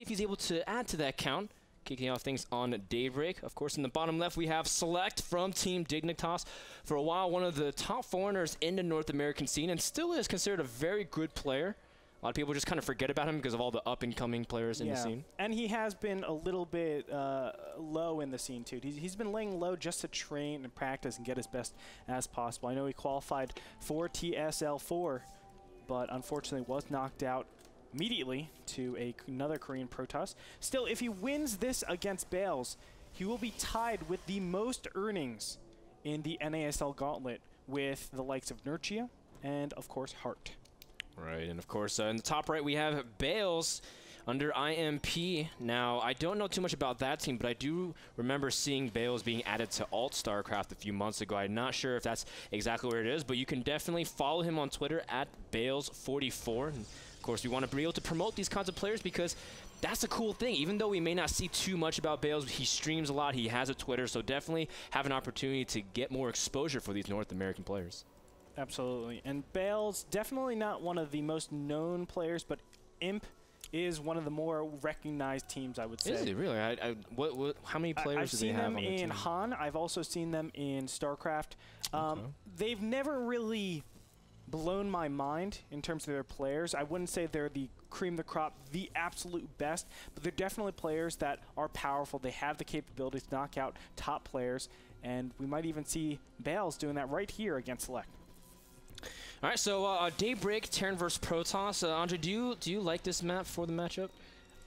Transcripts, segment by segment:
if he's able to add to that count. Kicking off things on Daybreak. Of course, in the bottom left, we have Select from Team Dignitas. For a while, one of the top foreigners in the North American scene, and still is considered a very good player. A lot of people just kind of forget about him because of all the up-and-coming players in the scene. And he has been a little bit low in the scene, too. He's been laying low just to train and practice and get as best as possible. I know he qualified for TSL4, but unfortunately was knocked out immediately to another Korean Protoss. Still, if he wins this against Bales, he will be tied with the most earnings in the NASL Gauntlet with the likes of Nurchia and, of course, Hart. Right, and of course, in the top right, we have Bales under IMP. Now, I don't know too much about that team, but I do remember seeing Bales being added to Alt StarCraft a few months ago. I'm not sure if that's exactly where it is, but you can definitely follow him on Twitter at Bales44. And of course, we want to be able to promote these kinds of players because that's a cool thing. Even though we may not see too much about Bales, he streams a lot, he has a Twitter, so definitely have an opportunity to get more exposure for these North American players. Absolutely. And Bales, definitely not one of the most known players, but Imp is one of the more recognized teams, I would say. Is it really? How many players do they have on the team? I've seen them in Han. I've also seen them in StarCraft. Okay. They've never really blown my mind in terms of their players. I wouldn't say they're the cream of the crop, the absolute best, but they're definitely players that are powerful. They have the capability to knock out top players, and we might even see Bales doing that right here against Select. All right, so Daybreak, Terran versus Protoss. Andre, do you like this map for the matchup?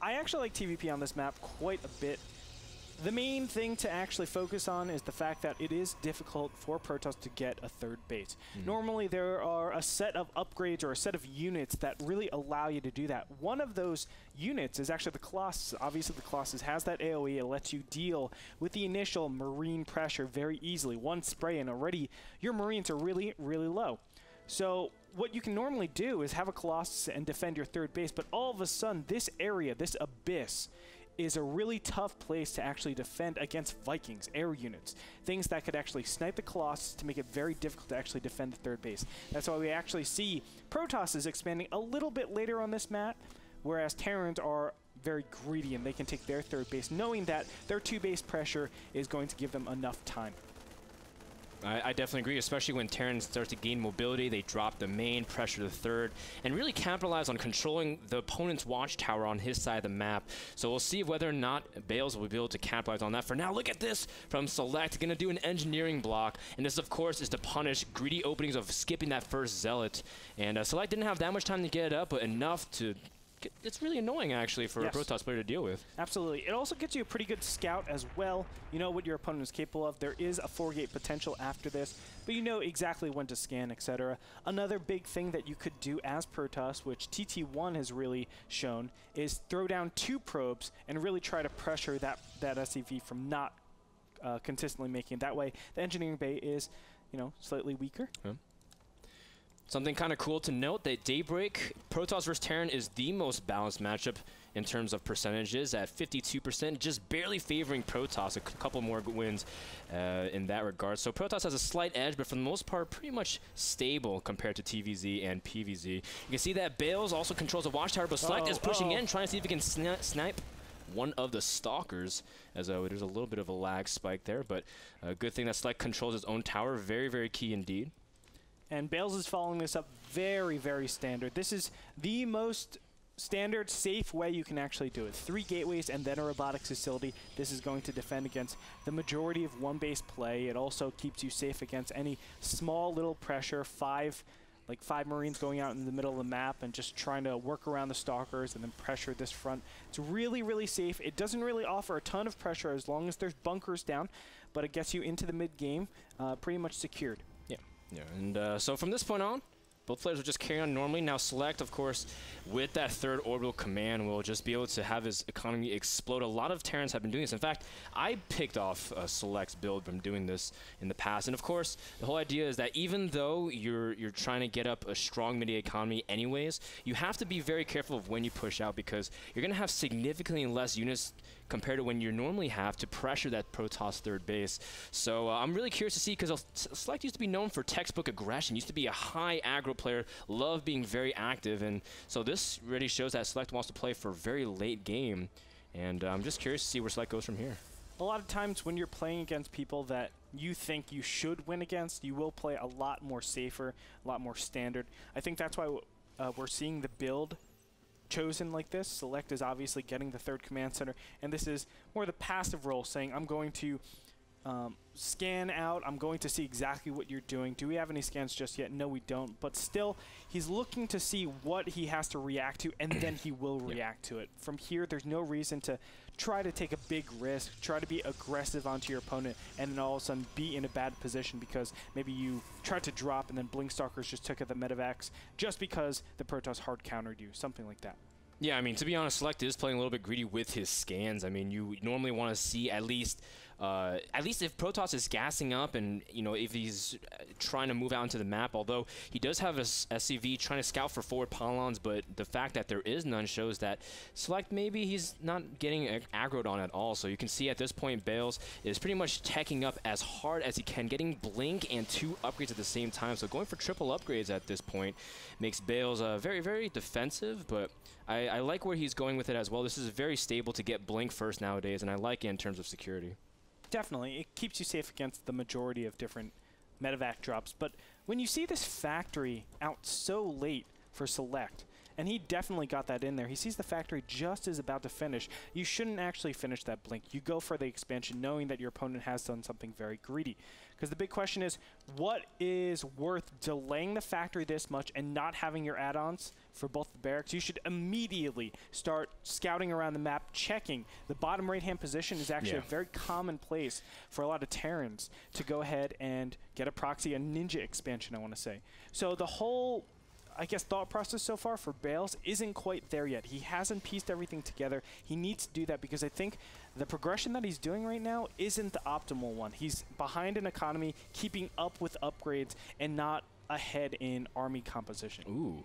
I actually like TVP on this map quite a bit. The main thing to actually focus on is the fact that it is difficult for Protoss to get a third base. Normally, there are a set of upgrades or a set of units that really allow you to do that. One of those units is actually the Colossus. Obviously, the Colossus has that AoE. It lets you deal with the initial Marine pressure very easily. One spray and already your Marines are really, really low. So what you can normally do is have a Colossus and defend your third base, but all of a sudden, this area, this abyss, is a really tough place to actually defend against Vikings, air units, things that could actually snipe the Colossus to make it very difficult to actually defend the third base. That's why we actually see Protoss is expanding a little bit later on this map, whereas Terrans are very greedy and they can take their third base, knowing that their two-base pressure is going to give them enough time. I definitely agree, especially when Terran starts to gain mobility. They drop the main, pressure the third, and really capitalize on controlling the opponent's watchtower on his side of the map. So we'll see whether or not Bales will be able to capitalize on that. For now, look at this from Select. Going to do an engineering block, and this, of course, is to punish greedy openings of skipping that first Zealot. And Select didn't have that much time to get it up, but enough to... It's really annoying, actually, for a Protoss player to deal with. Absolutely. It also gets you a pretty good scout as well. You know what your opponent is capable of. There is a 4-gate potential after this, but you know exactly when to scan, etc. Another big thing that you could do as Protoss, which TT1 has really shown, is throw down 2 probes and really try to pressure that SCV from not consistently making it. That way, the engineering bay is, you know, slightly weaker. Yeah. Something kind of cool to note that Daybreak, Protoss versus Terran is the most balanced matchup in terms of percentages at 52%, just barely favoring Protoss, a couple more wins in that regard. So Protoss has a slight edge, but for the most part, pretty much stable compared to TVZ and PVZ. You can see that Bales also controls a watchtower, but Select is pushing in, trying to see if he can snipe one of the Stalkers, as there's a little bit of a lag spike there, but a good thing that Select controls his own tower. Very, very key indeed. And Bales is following this up very, very standard. This is the most standard, safe way you can actually do it. 3 gateways and then a robotics facility. This is going to defend against the majority of one-base play. It also keeps you safe against any small little pressure. 5 Marines going out in the middle of the map and just trying to work around the Stalkers and then pressure this front. It's really, really safe. It doesn't really offer a ton of pressure as long as there's bunkers down, but it gets you into the mid-game pretty much secured. Yeah, and so from this point on, both players will just carry on normally. Now Select, of course, with that third orbital command, will just be able to have his economy explode. A lot of Terrans have been doing this. In fact, I picked off Select's build from doing this in the past. And of course, the whole idea is that even though you're trying to get up a strong mid economy anyways, you have to be very careful of when you push out because you're going to have significantly less units compared to when you normally have to pressure that Protoss third base. So I'm really curious to see, because Select used to be known for textbook aggression, used to be a high aggro player, love being very active, and so this really shows that Select wants to play for a very late game, and I'm just curious to see where Select goes from here. A lot of times when you're playing against people that you think you should win against, you will play a lot more safer, a lot more standard. I think that's why we're seeing the build chosen like this. Select is obviously getting the third command center, and this is more the passive role, saying I'm going to scan out, I'm going to see exactly what you're doing. Do we have any scans just yet? No, we don't, but still he's looking to see what he has to react to, and then he will react to it. From here, there's no reason to try to take a big risk, try to be aggressive onto your opponent, and then all of a sudden be in a bad position because maybe you tried to drop and then Blinkstalkers just took out the Medivacs just because the Protoss hard countered you, something like that. Yeah, I mean, to be honest, Select is playing a little bit greedy with his scans. I mean, you normally want to see at least if Protoss is gassing up and, you know, if he's trying to move out into the map, although he does have a SCV trying to scout for forward pylons, but the fact that there is none shows that Select maybe he's not getting aggroed on at all. So you can see at this point, Bales is pretty much teching up as hard as he can, getting Blink and 2 upgrades at the same time. So going for triple upgrades at this point makes Bales very, very defensive, but I like where he's going with it as well. This is very stable to get Blink first nowadays, and I like it in terms of security. Definitely. It keeps you safe against the majority of different medevac drops. But when you see this factory out so late for Select, and he definitely got that in there, he sees the factory just as about to finish, you shouldn't actually finish that Blink. You go for the expansion knowing that your opponent has done something very greedy. Because the big question is, what is worth delaying the factory this much and not having your add-ons for both the barracks? You should immediately start scouting around the map, checking. The bottom right-hand position is actually a very common place for a lot of Terrans to go ahead and get a proxy, a ninja expansion, I want to say. So the whole, I guess, thought process so far for Bales isn't quite there yet. He hasn't pieced everything together. He needs to do that because I think the progression that he's doing right now isn't the optimal one. He's behind in economy, keeping up with upgrades, and not ahead in army composition. Ooh.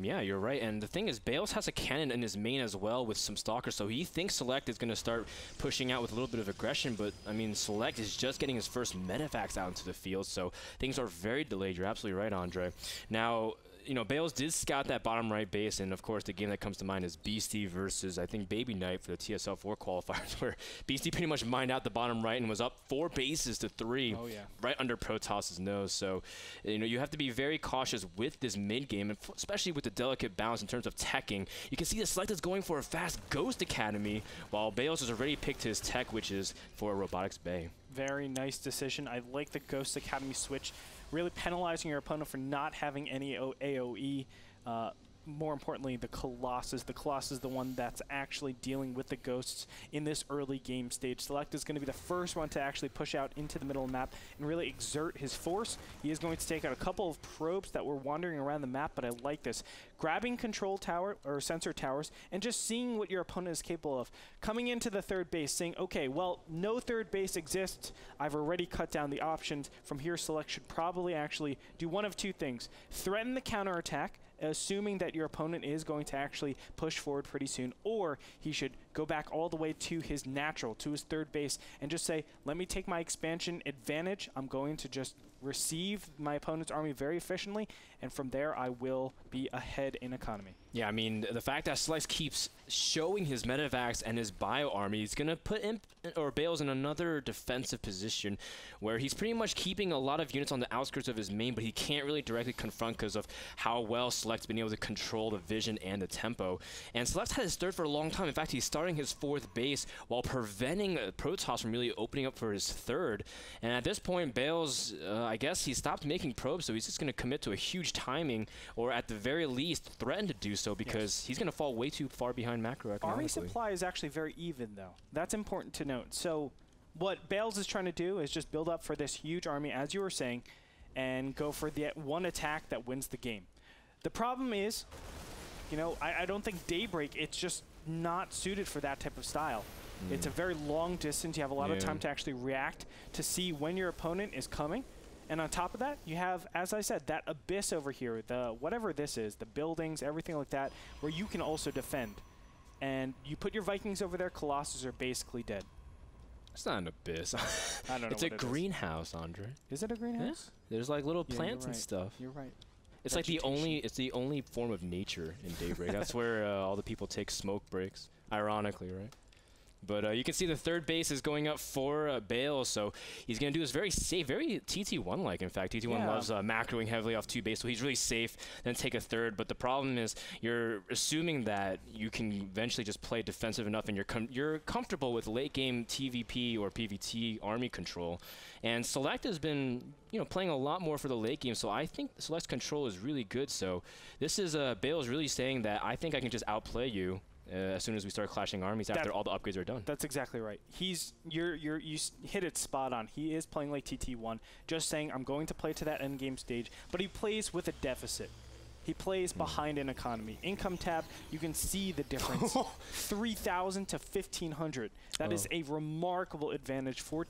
Yeah, you're right. And the thing is, Bales has a cannon in his main as well with some stalkers, so he thinks Select is going to start pushing out with a little bit of aggression, but, I mean, Select is just getting his first medevacs out into the field, so things are very delayed. You're absolutely right, Andre. Now, you know, Bales did scout that bottom right base, and of course the game that comes to mind is Beastie versus, I think, Baby Knight for the TSL 4 qualifiers, where Beastie pretty much mined out the bottom right and was up 4 bases to 3 right under Protoss's nose. So, you know, you have to be very cautious with this mid game, and especially with the delicate balance in terms of teching. You can see the Select is going for a fast Ghost Academy, while Bales has already picked his tech, which is for Robotics Bay. Very nice decision. I like the Ghost Academy switch, really penalizing your opponent for not having any AoE. More importantly, the Colossus. The Colossus is the one that's actually dealing with the Ghosts in this early game stage. Select is going to be the first one to actually push out into the middle of the map and really exert his force. He is going to take out a couple of probes that were wandering around the map, but I like this. Grabbing control tower or sensor towers and just seeing what your opponent is capable of. Coming into the third base, saying, okay, well, no third base exists. I've already cut down the options. From here, Select should probably actually do one of two things. Threaten the counterattack, assuming that your opponent is going to actually push forward pretty soon, or he should go back all the way to his natural, to his third base, and just say, let me take my expansion advantage. I'm going to just receive my opponent's army very efficiently, and from there I will be ahead in economy. Yeah, I mean, the fact that Slice keeps showing his medevacs and his bio army is going to put Bales in another defensive position where he's pretty much keeping a lot of units on the outskirts of his main, but he can't really directly confront because of how well Select's been able to control the vision and the tempo. And Select's had his third for a long time. In fact, he's starting his fourth base while preventing Protoss from really opening up for his third. And at this point, Bales, I guess he stopped making probes, so he's just going to commit to a huge timing, or at the very least, threaten to do so, because he's going to fall way too far behind macroeconomically. Army supply is actually very even, though. That's important to note. So what Bales is trying to do is just build up for this huge army, as you were saying, and go for the one attack that wins the game. The problem is, you know, I don't think Daybreak, it's just not suited for that type of style. It's a very long distance. You have a lot of time to actually react, to see when your opponent is coming. And on top of that, you have, as I said, that abyss over here, the whatever this is, the buildings, everything like that, where you can also defend. and you put your Vikings over there, Colossus are basically dead. It's not an abyss. I don't know. It's a greenhouse, Andre. Is it a greenhouse? Yeah. There's like little Yeah, plants you're and right. stuff. You're right. It's like the only form of nature in Daybreak. That's where all the people take smoke breaks, ironically, right? But you can see the third base is going up for Bale, so he's going to do this very safe, very TT1-like. In fact, TT1 loves macroing heavily off 2 base, so he's really safe, then take a third. But the problem is you're assuming that you can eventually just play defensive enough and you're comfortable with late-game TVP or PVT army control. And Select has been playing a lot more for the late game, so I think Select's control is really good. So this is Bale's really saying that I think I can just outplay you as soon as we start clashing armies after all the upgrades are done. That's exactly right. You hit it spot on. He is playing like TT1, just saying I'm going to play to that end game stage, but he plays with a deficit. He plays behind an economy. Income tab, you can see the difference. 3,000 to 1,500. That is a remarkable advantage for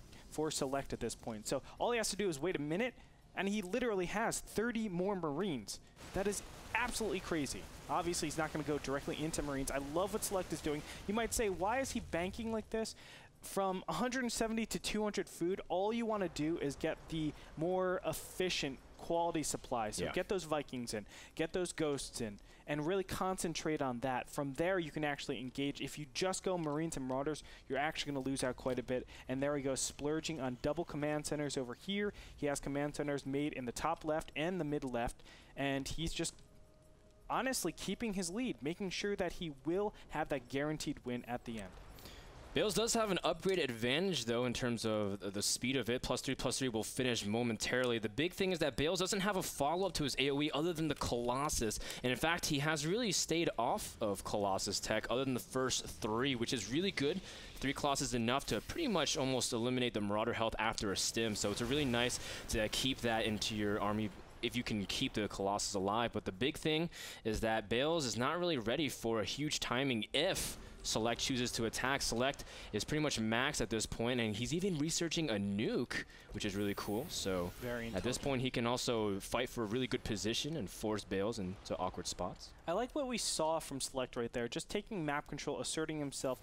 Select at this point. So all he has to do is wait a minute, and he literally has 30 more Marines. That is absolutely crazy. Obviously, he's not going to go directly into Marines. I love what Select is doing. You might say, why is he banking like this? From 170 to 200 food, all you want to do is get the more efficient quality supply. So get those Vikings in, get those Ghosts in, and really concentrate on that. From there, you can actually engage. If you just go Marines and Marauders, you're actually going to lose out quite a bit. And there he goes, splurging on double command centers over here. He has command centers made in the top left and the mid left, and he's just honestly keeping his lead, making sure that he will have that guaranteed win at the end. Bales does have an upgrade advantage, though, in terms of the speed of it. +3/+3 will finish momentarily. The big thing is that Bales doesn't have a follow-up to his AoE other than the Colossus. And in fact, he has really stayed off of Colossus tech other than the first 3, which is really good. 3 Colossus is enough to pretty much almost eliminate the Marauder health after a stim. So it's really nice to keep that into your army if you can keep the Colossus alive. But the big thing is that Bales is not really ready for a huge timing if Select chooses to attack. Select is pretty much max at this point, and he's even researching a nuke, which is really cool. So at this point, he can also fight for a really good position and force Bales into awkward spots. I like what we saw from Select right there, just taking map control, asserting himself,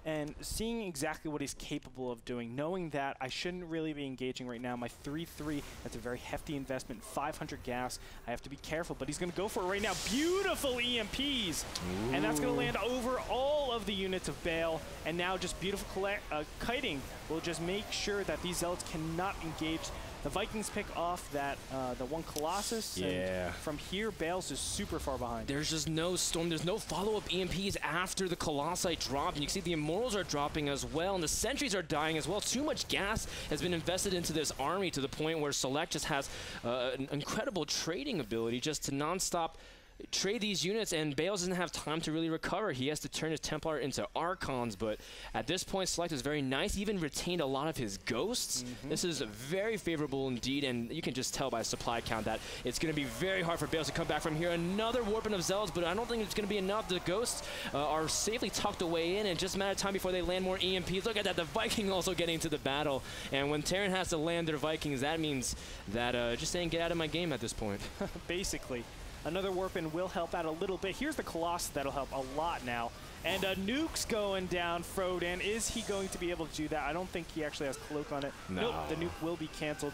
and seeing exactly what he's capable of doing, knowing that I shouldn't really be engaging right now. My 3/3, that's a very hefty investment, 500 gas. I have to be careful, but he's going to go for it right now. Beautiful EMPs! Ooh. And that's going to land over all of the units of Bale. And now just beautiful kiting will just make sure that these Zealots cannot engage. The Vikings pick off that the one Colossus. Yeah. And from here, Bale's is super far behind. There's just no storm. There's no follow-up EMPs after the Colossi drop. And you can see the Immortals are dropping as well, and the Sentries are dying as well. Too much gas has been invested into this army to the point where Select just has an incredible trading ability just to non-stop trade these units, and Bales doesn't have time to really recover. He has to turn his Templar into Archons, but at this point, Select is very nice. He even retained a lot of his Ghosts. This is very favorable indeed, and you can just tell by supply count that it's going to be very hard for Bales to come back from here. Another Warping of Zealots, but I don't think it's going to be enough. The Ghosts are safely tucked away in, and just a matter of time before they land more EMPs. Look at that, the Viking also getting into the battle, and when Terran has to land their Vikings, that means that just saying get out of my game at this point. Basically. Another Warpin will help out a little bit. Here's the Colossus that'll help a lot now. And a nuke's going down, Frodan. Is he going to be able to do that? I don't think he actually has Cloak on it. No. Nope, the nuke will be canceled.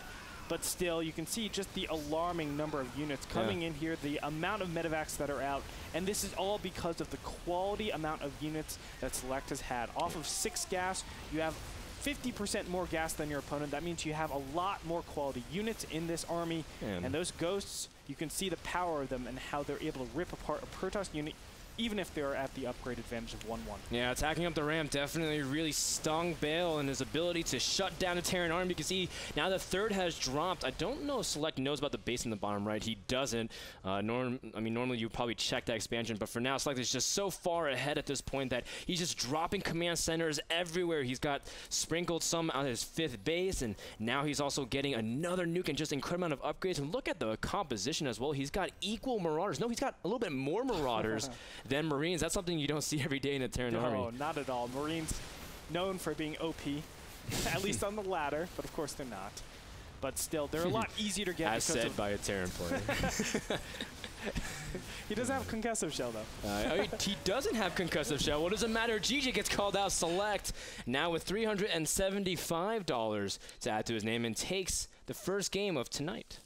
But still, you can see just the alarming number of units coming in here, the amount of medevacs that are out. And this is all because of the quality amount of units that Select has had. Off of 6 gas, you have 50% more gas than your opponent. That means you have a lot more quality units in this army. And those Ghosts, you can see the power of them and how they're able to rip apart a Protoss unit, even if they're at the upgrade advantage of 1-1. Yeah, attacking up the ramp definitely really stung Bale and his ability to shut down the Terran army. You can see now the third has dropped. I don't know if Select knows about the base in the bottom right. He doesn't. Normally you would probably check that expansion, but for now Select is just so far ahead at this point that he's just dropping command centers everywhere. He's got sprinkled some on his 5th base, and now he's also getting another nuke and just incredible amount of upgrades. And look at the composition as well. He's got equal Marauders. No, he's got a little bit more Marauders than Marines. That's something you don't see every day in a Terran army. No, not at all. Marines known for being OP, at least on the ladder, but of course they're not. But still, they're a lot easier to get. As said by a Terran player. He doesn't have concussive shell, though. He doesn't have concussive shell. What does it matter? GG gets called out. Select now with $375 to add to his name and takes the first game of tonight.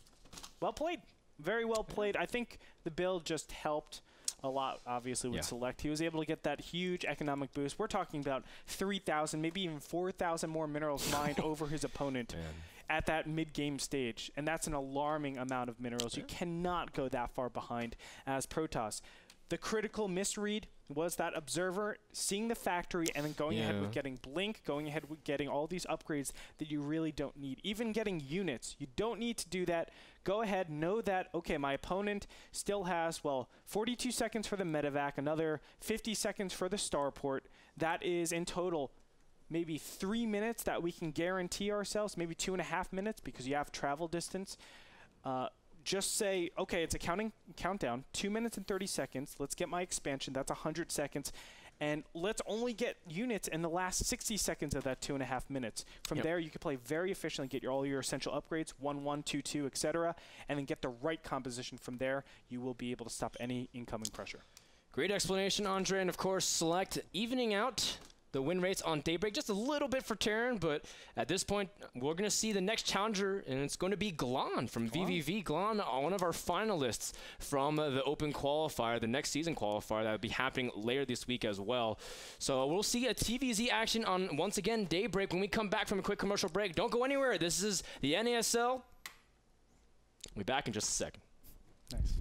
Well played. Very well played. I think the build just helped a lot, obviously, with Select. He was able to get that huge economic boost. We're talking about 3,000, maybe even 4,000 more minerals mined over his opponent at that mid-game stage. And that's an alarming amount of minerals. You cannot go that far behind as Protoss. The critical misread was that Observer seeing the factory and then going ahead with getting Blink, going ahead with getting all these upgrades that you really don't need. Even getting units, you don't need to do that. Go ahead, know that, okay, my opponent still has, well, 42 seconds for the medevac, another 50 seconds for the starport. That is, in total, maybe 3 minutes that we can guarantee ourselves, maybe 2.5 minutes because you have travel distance. Just say, okay, it's a countdown, 2 minutes and 30 seconds. Let's get my expansion. That's 100 seconds. And let's only get units in the last 60 seconds of that 2.5 minutes. From there, you can play very efficiently, get all your essential upgrades, 1-1, 2-2, etc., and then get the right composition from there. You will be able to stop any incoming pressure. Great explanation, Andre. And, of course, Select evening out the win rates on Daybreak just a little bit for Terran, but at this point, we're going to see the next challenger, and it's going to be Glon from VVV. Glon, one of our finalists from the Open Qualifier, the next season qualifier that will be happening later this week as well. So we'll see a TVZ action on, once again, Daybreak when we come back from a quick commercial break. Don't go anywhere. This is the NASL. We'll be back in just a second. Nice.